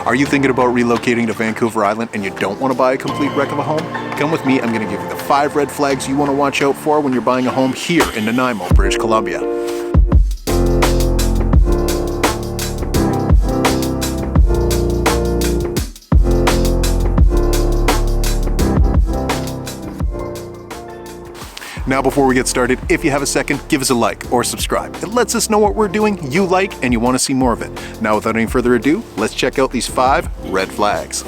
Are you thinking about relocating to Vancouver Island and you don't want to buy a complete wreck of a home? Come with me, I'm going to give you the 5 red flags you want to watch out for when you're buying a home here in Nanaimo, British Columbia. Now before we get started, if you have a second, give us a like or subscribe. It lets us know what we're doing, you like, and you want to see more of it. Now without any further ado, let's check out these 5 red flags.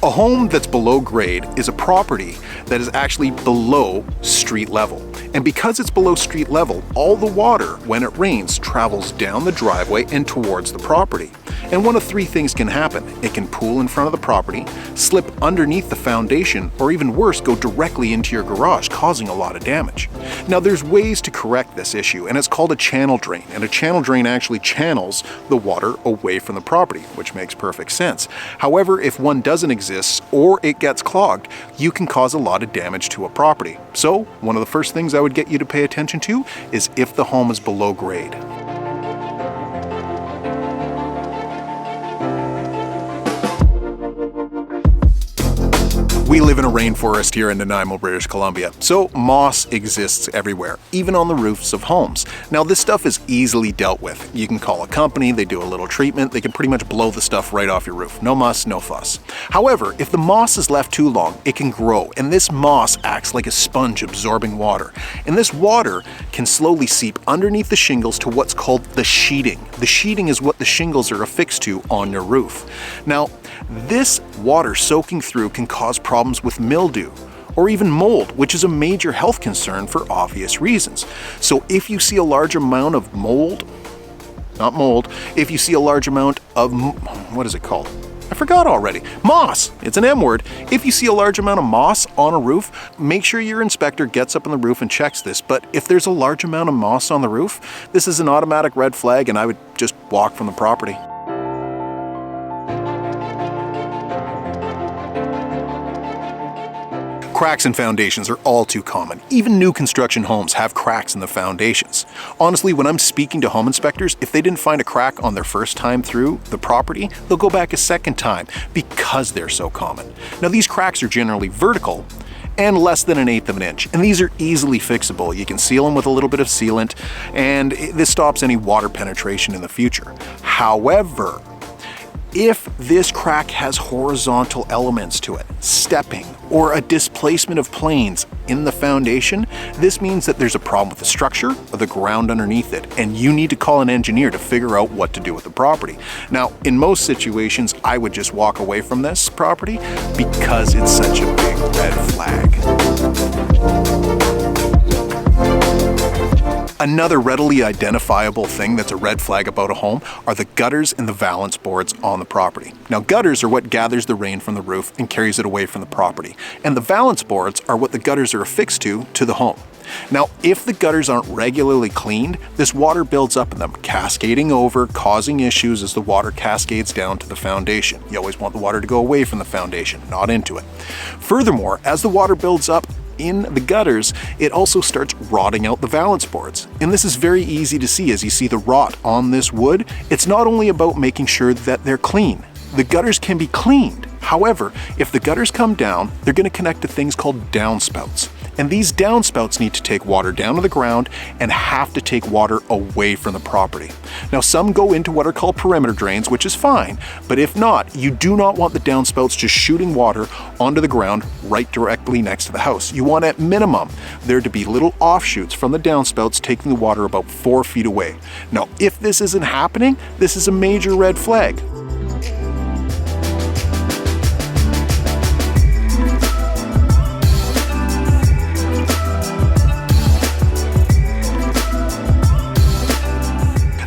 A home that's below grade is a property that is actually below street level. And because it's below street level, all the water, when it rains, travels down the driveway and towards the property. And one of 3 things can happen. It can pool in front of the property, slip underneath the foundation, or even worse, go directly into your garage, causing a lot of damage. Now there's ways to correct this issue, and it's called a channel drain. And a channel drain actually channels the water away from the property, which makes perfect sense. However, if one doesn't exist or it gets clogged, you can cause a lot of damage to a property. So one of the first things I would get you to pay attention to is if the home is below grade. We live in a rainforest here in Nanaimo, British Columbia, so moss exists everywhere, even on the roofs of homes. Now this stuff is easily dealt with. You can call a company, they do a little treatment, they can pretty much blow the stuff right off your roof. No muss, no fuss. However, if the moss is left too long, it can grow, and this moss acts like a sponge absorbing water. And this water can slowly seep underneath the shingles to what's called the sheeting. The sheeting is what the shingles are affixed to on your roof. Now, this water soaking through can cause problems with mildew or even mold, which is a major health concern for obvious reasons. So if you see a large amount of if you see a large amount of, what is it called? I forgot already. Moss. It's an M word. If you see a large amount of moss on a roof, make sure your inspector gets up on the roof and checks this. But if there's a large amount of moss on the roof, this is an automatic red flag and I would just walk from the property. Cracks in foundations are all too common. Even new construction homes have cracks in the foundations. Honestly, when I'm speaking to home inspectors, if they didn't find a crack on their first time through the property, they'll go back a second time because they're so common. Now these cracks are generally vertical and less than 1/8 of an inch, and these are easily fixable. You can seal them with a little bit of sealant, and this stops any water penetration in the future. However, if this crack has horizontal elements to it, stepping, or a displacement of planes in the foundation, this means that there's a problem with the structure or the ground underneath it, and you need to call an engineer to figure out what to do with the property. Now, in most situations, I would just walk away from this property because it's such a big red flag. Another readily identifiable thing that's a red flag about a home are the gutters and the valance boards on the property. Now gutters are what gathers the rain from the roof and carries it away from the property, and the valance boards are what the gutters are affixed to the home. Now if the gutters aren't regularly cleaned, this water builds up in them, cascading over, causing issues as the water cascades down to the foundation. You always want the water to go away from the foundation, not into it. Furthermore, as the water builds up in the gutters, it also starts rotting out the valance boards. And this is very easy to see as you see the rot on this wood. It's not only about making sure that they're clean. The gutters can be cleaned. However, if the gutters come down, they're going to connect to things called downspouts. And these downspouts need to take water down to the ground and have to take water away from the property. Now some go into what are called perimeter drains, which is fine, but if not, you do not want the downspouts just shooting water onto the ground right directly next to the house. You want at minimum there to be little offshoots from the downspouts taking the water about 4 feet away. Now if this isn't happening, this is a major red flag.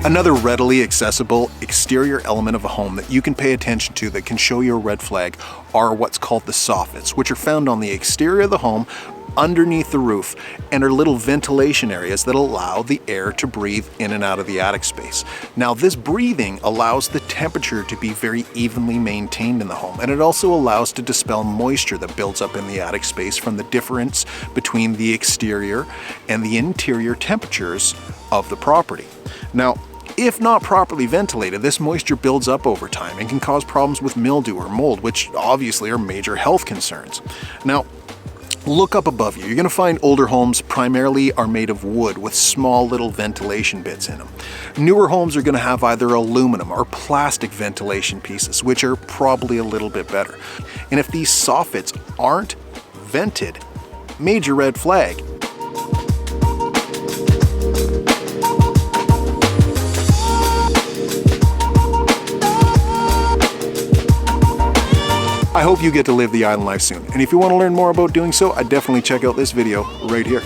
Another readily accessible exterior element of a home that you can pay attention to that can show you a red flag are what's called the soffits, which are found on the exterior of the home underneath the roof and are little ventilation areas that allow the air to breathe in and out of the attic space. Now this breathing allows the temperature to be very evenly maintained in the home, and it also allows to dispel moisture that builds up in the attic space from the difference between the exterior and the interior temperatures of the property. Now If not properly ventilated, this moisture builds up over time and can cause problems with mildew or mold, which obviously are major health concerns. Now, look up above you. You're going to find older homes primarily are made of wood with small little ventilation bits in them. Newer homes are going to have either aluminum or plastic ventilation pieces, which are probably a little bit better. And if these soffits aren't vented, major red flag. I hope you get to live the island life soon, and if you want to learn more about doing so, I'd definitely check out this video right here.